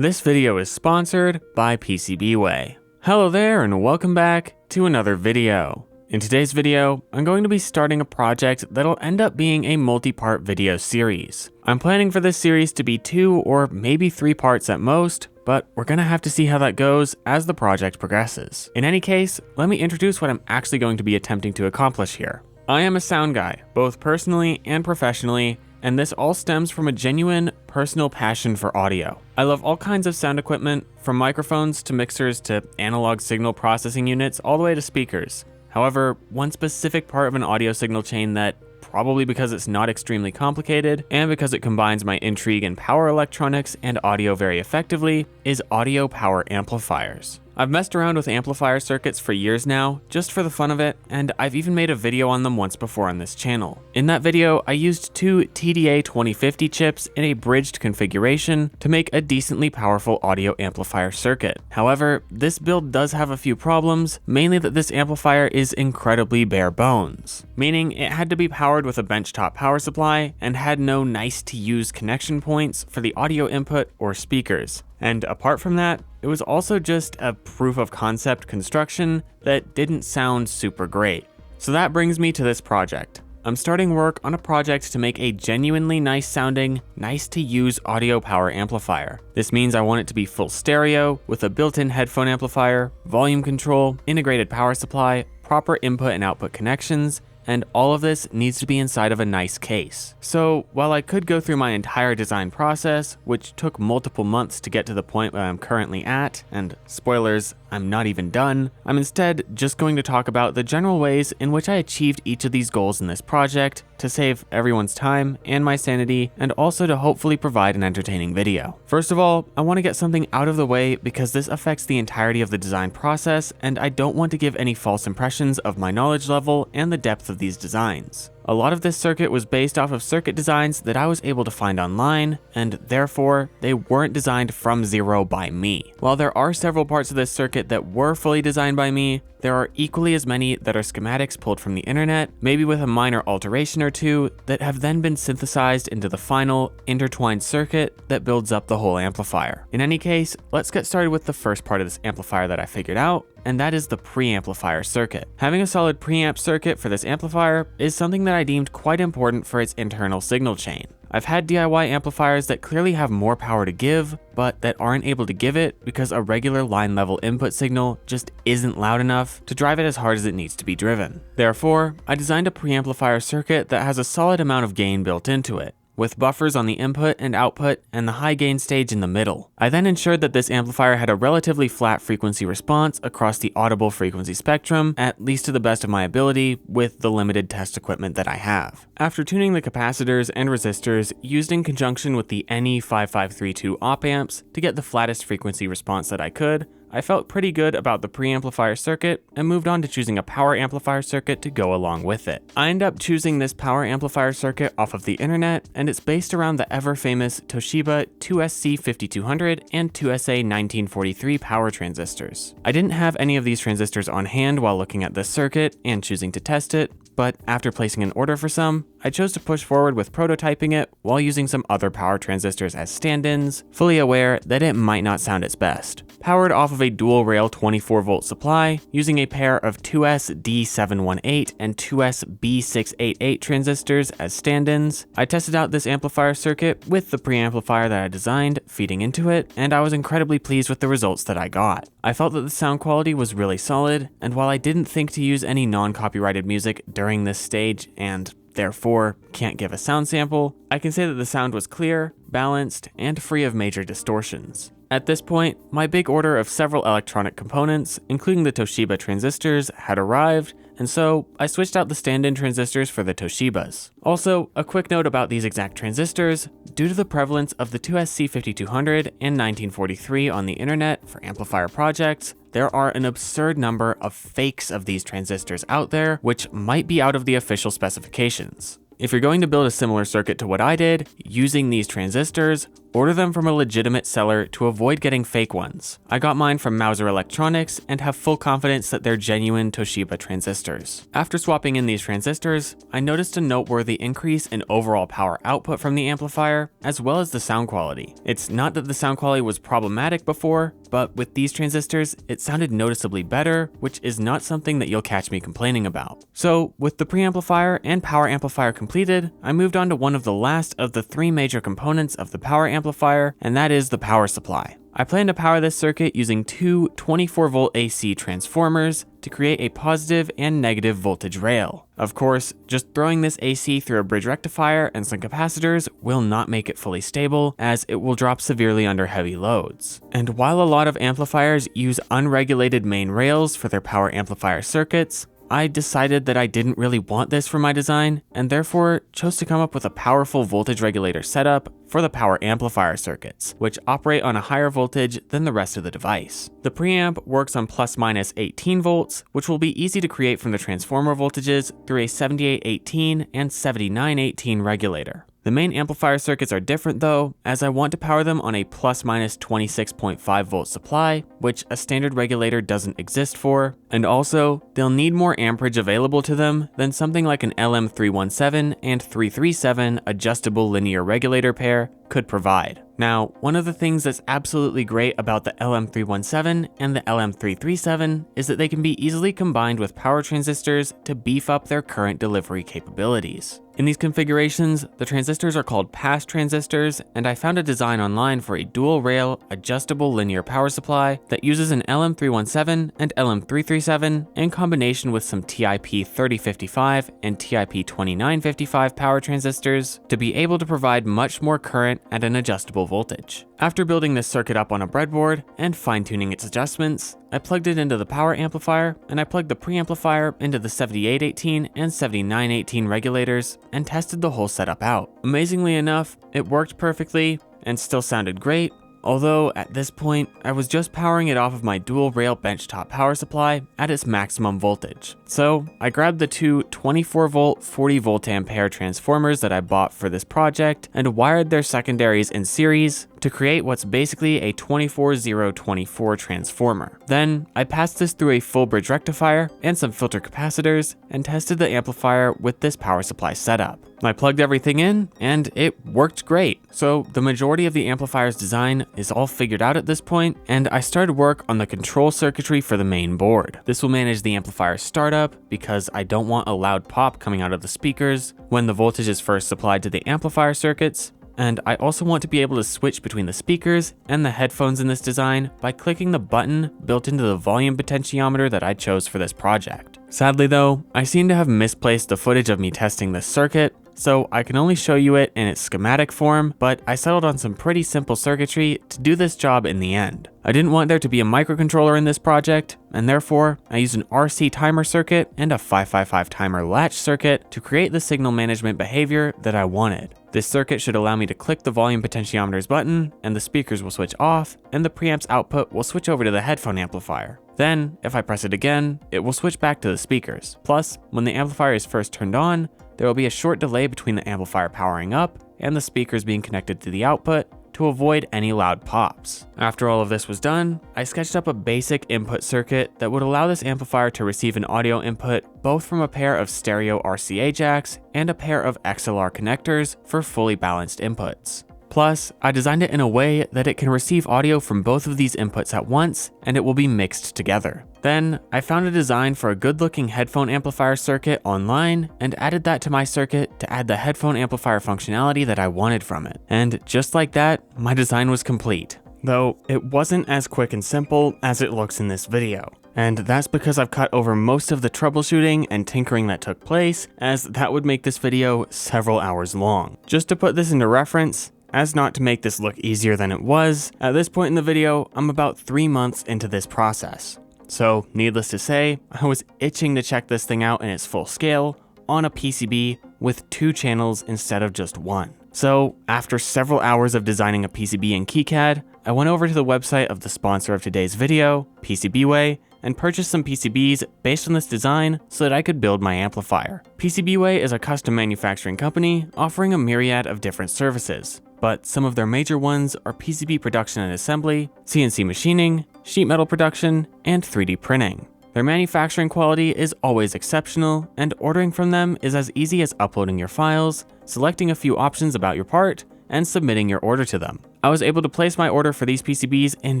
This video is sponsored by PCBWay. Hello there and welcome back to another video. In today's video, I'm going to be starting a project that'll end up being a multi-part video series. I'm planning for this series to be 2 or maybe 3 parts at most, but we're gonna have to see how that goes as the project progresses. In any case, let me introduce what I'm actually going to be attempting to accomplish here. I am a sound guy, both personally and professionally, and this all stems from a genuine personal passion for audio. I love all kinds of sound equipment, from microphones to mixers to analog signal processing units all the way to speakers. However, one specific part of an audio signal chain that, probably because it's not extremely complicated and because it combines my intrigue in power electronics and audio very effectively, is audio power amplifiers. I've messed around with amplifier circuits for years now, just for the fun of it, and I've even made a video on them once before on this channel. In that video, I used 2 TDA 2050 chips in a bridged configuration to make a decently powerful audio amplifier circuit. However, this build does have a few problems, mainly that this amplifier is incredibly bare bones, meaning it had to be powered with a benchtop power supply and had no nice to use connection points for the audio input or speakers. And apart from that, it was also just a proof of concept construction that didn't sound super great. So that brings me to this project. I'm starting work on a project to make a genuinely nice sounding, nice to use audio power amplifier. This means I want it to be full stereo with a built-in headphone amplifier, volume control, integrated power supply, proper input and output connections, and all of this needs to be inside of a nice case. So while I could go through my entire design process, which took multiple months to get to the point where I'm currently at, and spoilers, I'm not even done, I'm instead just going to talk about the general ways in which I achieved each of these goals in this project to save everyone's time and my sanity, and also to hopefully provide an entertaining video. First of all, I want to get something out of the way because this affects the entirety of the design process, and I don't want to give any false impressions of my knowledge level and the depth of these designs. A lot of this circuit was based off of circuit designs that I was able to find online, and therefore, they weren't designed from zero by me. While there are several parts of this circuit that were fully designed by me, there are equally as many that are schematics pulled from the internet, maybe with a minor alteration or two, that have then been synthesized into the final, intertwined circuit that builds up the whole amplifier. In any case, let's get started with the first part of this amplifier that I figured out, and that is the preamplifier circuit. Having a solid preamp circuit for this amplifier is something that I deemed quite important for its internal signal chain. I've had DIY amplifiers that clearly have more power to give, but that aren't able to give it because a regular line level input signal just isn't loud enough to drive it as hard as it needs to be driven. Therefore, I designed a preamplifier circuit that has a solid amount of gain built into it, with buffers on the input and output and the high gain stage in the middle. I then ensured that this amplifier had a relatively flat frequency response across the audible frequency spectrum, at least to the best of my ability, with the limited test equipment that I have. After tuning the capacitors and resistors used in conjunction with the NE 5532 op amps to get the flattest frequency response that I could, I felt pretty good about the preamplifier circuit and moved on to choosing a power amplifier circuit to go along with it. I ended up choosing this power amplifier circuit off of the internet, and it's based around the ever famous Toshiba 2SC5200 and 2SA1943 power transistors. I didn't have any of these transistors on hand while looking at this circuit and choosing to test it, but after placing an order for some, I chose to push forward with prototyping it while using some other power transistors as stand-ins, fully aware that it might not sound its best. Powered off of a dual rail 24 volt supply, using a pair of 2S-D718 and 2S-B688 transistors as stand-ins, I tested out this amplifier circuit with the preamplifier that I designed feeding into it, and I was incredibly pleased with the results that I got. I felt that the sound quality was really solid, and while I didn't think to use any non-copyrighted music during this stage, and therefore can't give a sound sample, I can say that the sound was clear, balanced, and free of major distortions. At this point, my big order of several electronic components, including the Toshiba transistors, had arrived, and so I switched out the stand-in transistors for the Toshibas. Also, a quick note about these exact transistors: due to the prevalence of the 2SC5200 and 1943 on the internet for amplifier projects, there are an absurd number of fakes of these transistors out there, which might be out of the official specifications. If you're going to build a similar circuit to what I did, using these transistors, order them from a legitimate seller to avoid getting fake ones. I got mine from Mouser Electronics and have full confidence that they're genuine Toshiba transistors. After swapping in these transistors, I noticed a noteworthy increase in overall power output from the amplifier, as well as the sound quality. It's not that the sound quality was problematic before, but with these transistors, it sounded noticeably better, which is not something that you'll catch me complaining about. So with the preamplifier and power amplifier completed, I moved on to one of the last of the three major components of the power amplifier, and that is the power supply. I plan to power this circuit using two 24-volt AC transformers to create a positive and negative voltage rail. Of course, just throwing this AC through a bridge rectifier and some capacitors will not make it fully stable, as it will drop severely under heavy loads. And while a lot of amplifiers use unregulated main rails for their power amplifier circuits, I decided that I didn't really want this for my design, and therefore chose to come up with a powerful voltage regulator setup for the power amplifier circuits, which operate on a higher voltage than the rest of the device. The preamp works on plus-minus 18 volts, which will be easy to create from the transformer voltages through a 7818 and 7918 regulator. The main amplifier circuits are different though, as I want to power them on a plus-minus 26.5 volt supply, which a standard regulator doesn't exist for, and also, they'll need more amperage available to them than something like an LM317 and 337 adjustable linear regulator pair could provide. Now, one of the things that's absolutely great about the LM317 and the LM337 is that they can be easily combined with power transistors to beef up their current delivery capabilities. In these configurations, the transistors are called pass transistors, and I found a design online for a dual rail adjustable linear power supply that uses an LM317 and LM337 in combination with some TIP3055 and TIP2955 power transistors to be able to provide much more current at an adjustable voltage. After building this circuit up on a breadboard and fine-tuning its adjustments, I plugged it into the power amplifier, and I plugged the preamplifier into the 7818 and 7918 regulators and tested the whole setup out. Amazingly enough, it worked perfectly and still sounded great, although at this point, I was just powering it off of my dual rail benchtop power supply at its maximum voltage. So I grabbed the two 24 volt 40 volt ampere transformers that I bought for this project and wired their secondaries in series to create what's basically a 24-0-24 transformer. Then I passed this through a full bridge rectifier and some filter capacitors and tested the amplifier with this power supply setup. I plugged everything in and it worked great. So the majority of the amplifier's design is all figured out at this point, and I started work on the control circuitry for the main board. This will manage the amplifier's startup because I don't want a loud pop coming out of the speakers when the voltage is first supplied to the amplifier circuits. And I also want to be able to switch between the speakers and the headphones in this design by clicking the button built into the volume potentiometer that I chose for this project. Sadly though, I seem to have misplaced the footage of me testing this circuit, so I can only show you it in its schematic form, but I settled on some pretty simple circuitry to do this job in the end. I didn't want there to be a microcontroller in this project, and therefore I used an RC timer circuit and a 555 timer latch circuit to create the signal management behavior that I wanted. This circuit should allow me to click the volume potentiometer's button, and the speakers will switch off, and the preamp's output will switch over to the headphone amplifier. Then, if I press it again, it will switch back to the speakers. Plus, when the amplifier is first turned on, there will be a short delay between the amplifier powering up and the speakers being connected to the output to avoid any loud pops. After all of this was done, I sketched up a basic input circuit that would allow this amplifier to receive an audio input both from a pair of stereo RCA jacks and a pair of XLR connectors for fully balanced inputs. Plus, I designed it in a way that it can receive audio from both of these inputs at once, and it will be mixed together. Then, I found a design for a good-looking headphone amplifier circuit online and added that to my circuit to add the headphone amplifier functionality that I wanted from it. And just like that, my design was complete. Though, it wasn't as quick and simple as it looks in this video. And that's because I've cut over most of the troubleshooting and tinkering that took place, as that would make this video several hours long. Just to put this into reference, as not to make this look easier than it was, at this point in the video, I'm about 3 months into this process. So, needless to say, I was itching to check this thing out in its full scale, on a PCB, with 2 channels instead of just 1. So, after several hours of designing a PCB in KiCad, I went over to the website of the sponsor of today's video, PCBWay, and purchased some PCBs based on this design so that I could build my amplifier. PCBWay is a custom manufacturing company offering a myriad of different services. but some of their major ones are PCB production and assembly, CNC machining, sheet metal production, and 3D printing. Their manufacturing quality is always exceptional, and ordering from them is as easy as uploading your files, selecting a few options about your part, and submitting your order to them. I was able to place my order for these PCBs in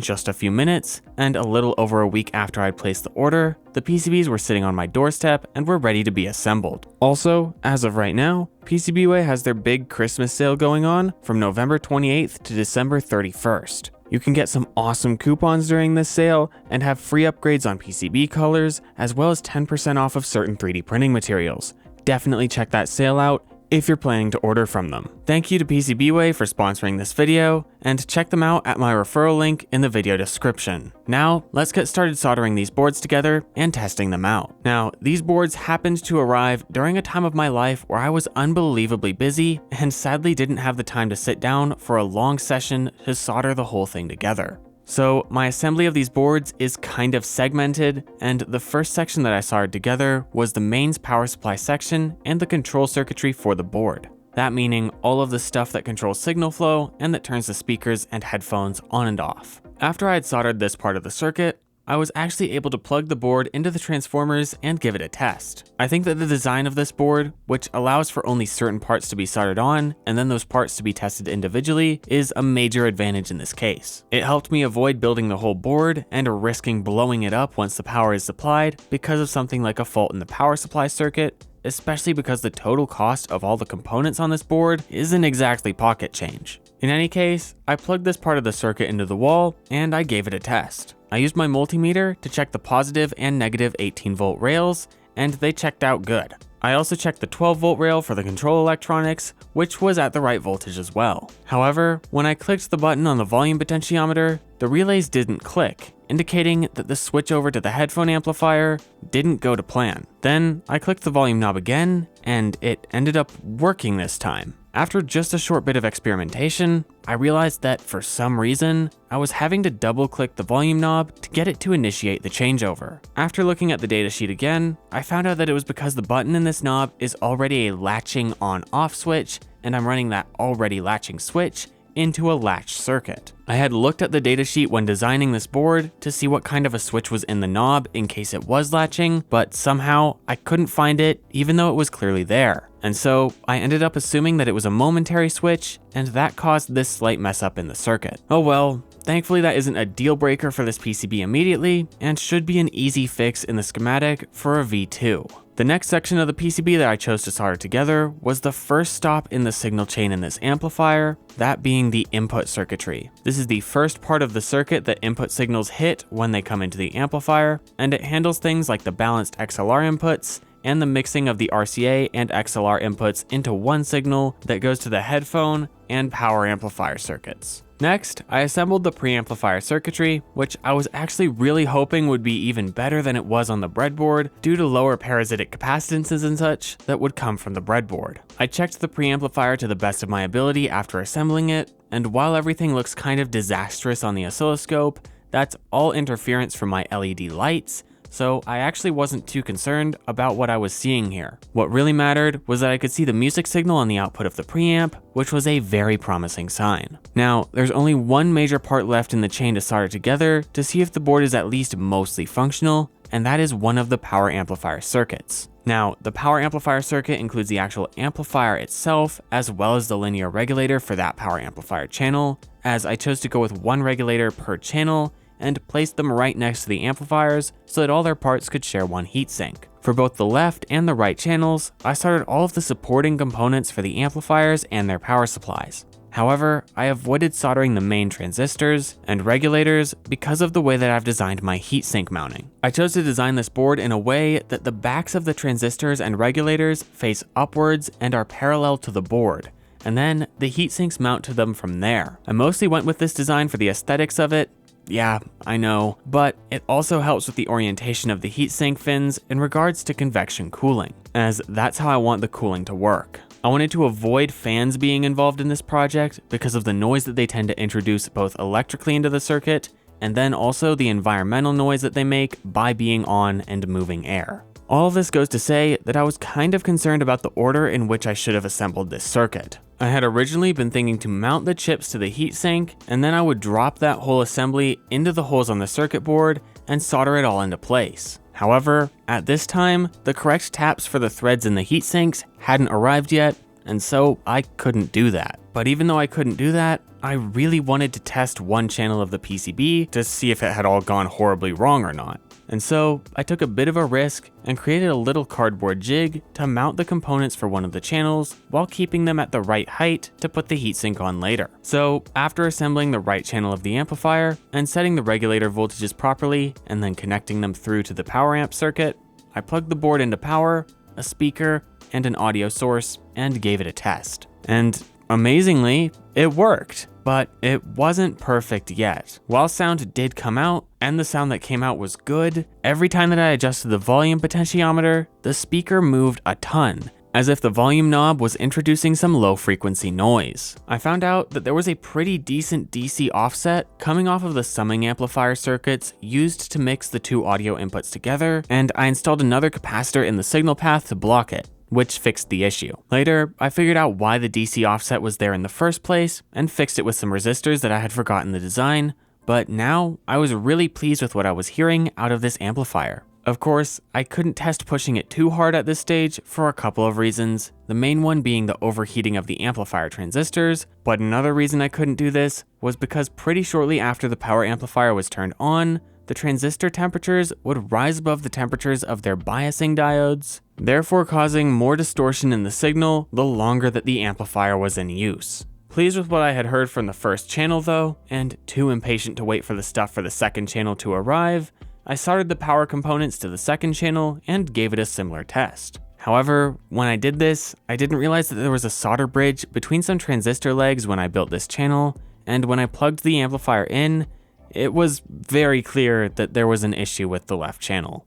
just a few minutes, and a little over a week after I'd placed the order, the PCBs were sitting on my doorstep and were ready to be assembled. Also, as of right now, PCBWay has their big Christmas sale going on from November 28th to December 31st. You can get some awesome coupons during this sale and have free upgrades on PCB colors, as well as 10% off of certain 3D printing materials. Definitely check that sale out if you're planning to order from them. Thank you to PCBWay for sponsoring this video, and check them out at my referral link in the video description. Now, let's get started soldering these boards together and testing them out. Now, these boards happened to arrive during a time of my life where I was unbelievably busy and sadly didn't have the time to sit down for a long session to solder the whole thing together. So my assembly of these boards is kind of segmented, and the first section that I soldered together was the mains power supply section and the control circuitry for the board. That meaning all of the stuff that controls signal flow and that turns the speakers and headphones on and off. After I had soldered this part of the circuit, I was actually able to plug the board into the transformers and give it a test. I think that the design of this board, which allows for only certain parts to be soldered on and then those parts to be tested individually, is a major advantage in this case. It helped me avoid building the whole board and risking blowing it up once the power is supplied because of something like a fault in the power supply circuit, especially because the total cost of all the components on this board isn't exactly pocket change. In any case, I plugged this part of the circuit into the wall and I gave it a test. I used my multimeter to check the positive and negative 18-volt rails, and they checked out good. I also checked the 12-volt rail for the control electronics, which was at the right voltage as well. However, when I clicked the button on the volume potentiometer, the relays didn't click, indicating that the switch over to the headphone amplifier didn't go to plan. Then I clicked the volume knob again, and it ended up working this time. After just a short bit of experimentation, I realized that for some reason, I was having to double click the volume knob to get it to initiate the changeover. After looking at the datasheet again, I found out that it was because the button in this knob is already a latching on-off switch, and I'm running that already latching switch into a latch circuit. I had looked at the datasheet when designing this board to see what kind of a switch was in the knob in case it was latching, but somehow I couldn't find it even though it was clearly there. And so I ended up assuming that it was a momentary switch, and that caused this slight mess up in the circuit. Oh well, thankfully that isn't a deal breaker for this PCB immediately, and should be an easy fix in the schematic for a V2. The next section of the PCB that I chose to solder together was the first stop in the signal chain in this amplifier, that being the input circuitry. This is the first part of the circuit that input signals hit when they come into the amplifier, and it handles things like the balanced XLR inputs and the mixing of the RCA and XLR inputs into one signal that goes to the headphone and power amplifier circuits. Next, I assembled the preamplifier circuitry, which I was actually really hoping would be even better than it was on the breadboard due to lower parasitic capacitances and such that would come from the breadboard. I checked the preamplifier to the best of my ability after assembling it, and while everything looks kind of disastrous on the oscilloscope, that's all interference from my LED lights, so I actually wasn't too concerned about what I was seeing here. What really mattered was that I could see the music signal on the output of the preamp, which was a very promising sign. Now, there's only one major part left in the chain to solder together to see if the board is at least mostly functional, and that is one of the power amplifier circuits. Now, the power amplifier circuit includes the actual amplifier itself, as well as the linear regulator for that power amplifier channel, as I chose to go with one regulator per channel, and placed them right next to the amplifiers so that all their parts could share one heatsink. For both the left and the right channels, I soldered all of the supporting components for the amplifiers and their power supplies. However, I avoided soldering the main transistors and regulators because of the way that I've designed my heatsink mounting. I chose to design this board in a way that the backs of the transistors and regulators face upwards and are parallel to the board, and then the heatsinks mount to them from there. I mostly went with this design for the aesthetics of it. Yeah, I know, but it also helps with the orientation of the heatsink fins in regards to convection cooling, as that's how I want the cooling to work. I wanted to avoid fans being involved in this project because of the noise that they tend to introduce both electrically into the circuit, and then also the environmental noise that they make by being on and moving air. All of this goes to say that I was kind of concerned about the order in which I should have assembled this circuit. I had originally been thinking to mount the chips to the heatsink, and then I would drop that whole assembly into the holes on the circuit board and solder it all into place. However, at this time, the correct taps for the threads in the heatsinks hadn't arrived yet, and so I couldn't do that. But even though I couldn't do that, I really wanted to test one channel of the PCB to see if it had all gone horribly wrong or not. And so I took a bit of a risk and created a little cardboard jig to mount the components for one of the channels while keeping them at the right height to put the heatsink on later. So after assembling the right channel of the amplifier and setting the regulator voltages properly and then connecting them through to the power amp circuit, I plugged the board into power, a speaker, and an audio source and gave it a test. And amazingly, it worked. But it wasn't perfect yet. While sound did come out, and the sound that came out was good, every time that I adjusted the volume potentiometer, the speaker moved a ton, as if the volume knob was introducing some low frequency noise. I found out that there was a pretty decent DC offset coming off of the summing amplifier circuits used to mix the two audio inputs together, and I installed another capacitor in the signal path to block it, which fixed the issue. Later, I figured out why the DC offset was there in the first place and fixed it with some resistors that I had forgotten the design, but now I was really pleased with what I was hearing out of this amplifier. Of course, I couldn't test pushing it too hard at this stage for a couple of reasons, the main one being the overheating of the amplifier transistors, but another reason I couldn't do this was because pretty shortly after the power amplifier was turned on, the transistor temperatures would rise above the temperatures of their biasing diodes, therefore causing more distortion in the signal the longer that the amplifier was in use. Pleased with what I had heard from the first channel though, and too impatient to wait for the stuff for the second channel to arrive, I soldered the power components to the second channel and gave it a similar test. However, when I did this, I didn't realize that there was a solder bridge between some transistor legs when I built this channel, and when I plugged the amplifier in, it was very clear that there was an issue with the left channel.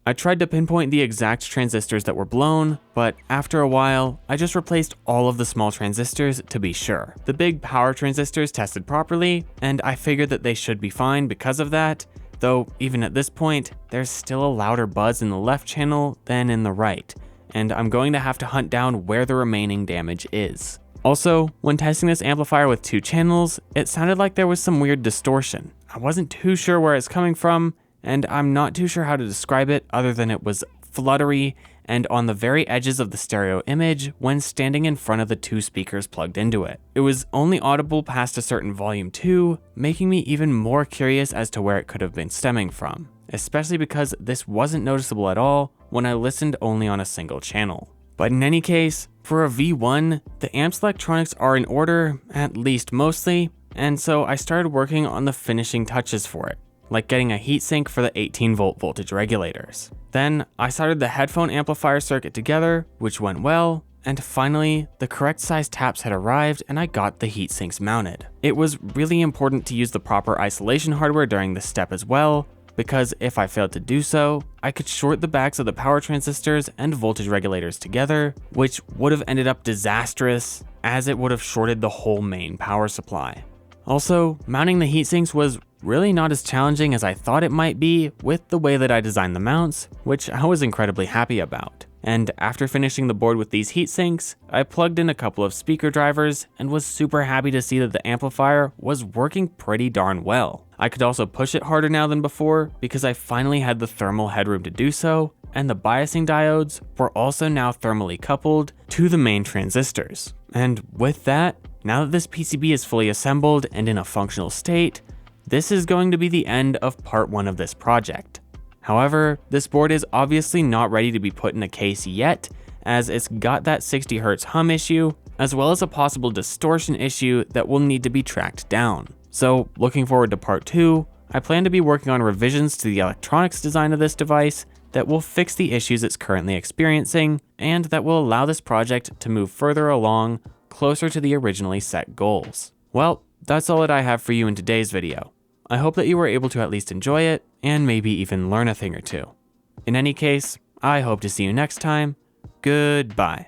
I tried to pinpoint the exact transistors that were blown, but after a while, I just replaced all of the small transistors to be sure. The big power transistors tested properly, and I figured that they should be fine because of that, though even at this point, there's still a louder buzz in the left channel than in the right, and I'm going to have to hunt down where the remaining damage is. Also, when testing this amplifier with two channels, it sounded like there was some weird distortion. I wasn't too sure where it's coming from, and I'm not too sure how to describe it other than it was fluttery and on the very edges of the stereo image when standing in front of the two speakers plugged into it. It was only audible past a certain volume too, making me even more curious as to where it could have been stemming from, especially because this wasn't noticeable at all when I listened only on a single channel. But in any case, for a V1, the amp's electronics are in order, at least mostly, and so I started working on the finishing touches for it, like getting a heatsink for the 18-volt voltage regulators. Then I soldered the headphone amplifier circuit together, which went well, and finally, the correct size taps had arrived and I got the heatsinks mounted. It was really important to use the proper isolation hardware during this step as well, because if I failed to do so, I could short the backs of the power transistors and voltage regulators together, which would have ended up disastrous, as it would have shorted the whole main power supply. Also, mounting the heatsinks was really not as challenging as I thought it might be with the way that I designed the mounts, which I was incredibly happy about. And after finishing the board with these heatsinks, I plugged in a couple of speaker drivers and was super happy to see that the amplifier was working pretty darn well. I could also push it harder now than before because I finally had the thermal headroom to do so, and the biasing diodes were also now thermally coupled to the main transistors. And with that, now that this PCB is fully assembled and in a functional state, this is going to be the end of part 1 of this project. However, this board is obviously not ready to be put in a case yet, as it's got that 60 Hz hum issue, as well as a possible distortion issue that will need to be tracked down. So looking forward to part 2, I plan to be working on revisions to the electronics design of this device that will fix the issues it's currently experiencing, and that will allow this project to move further along, closer to the originally set goals. Well, that's all that I have for you in today's video. I hope that you were able to at least enjoy it, and maybe even learn a thing or two. In any case, I hope to see you next time. Goodbye.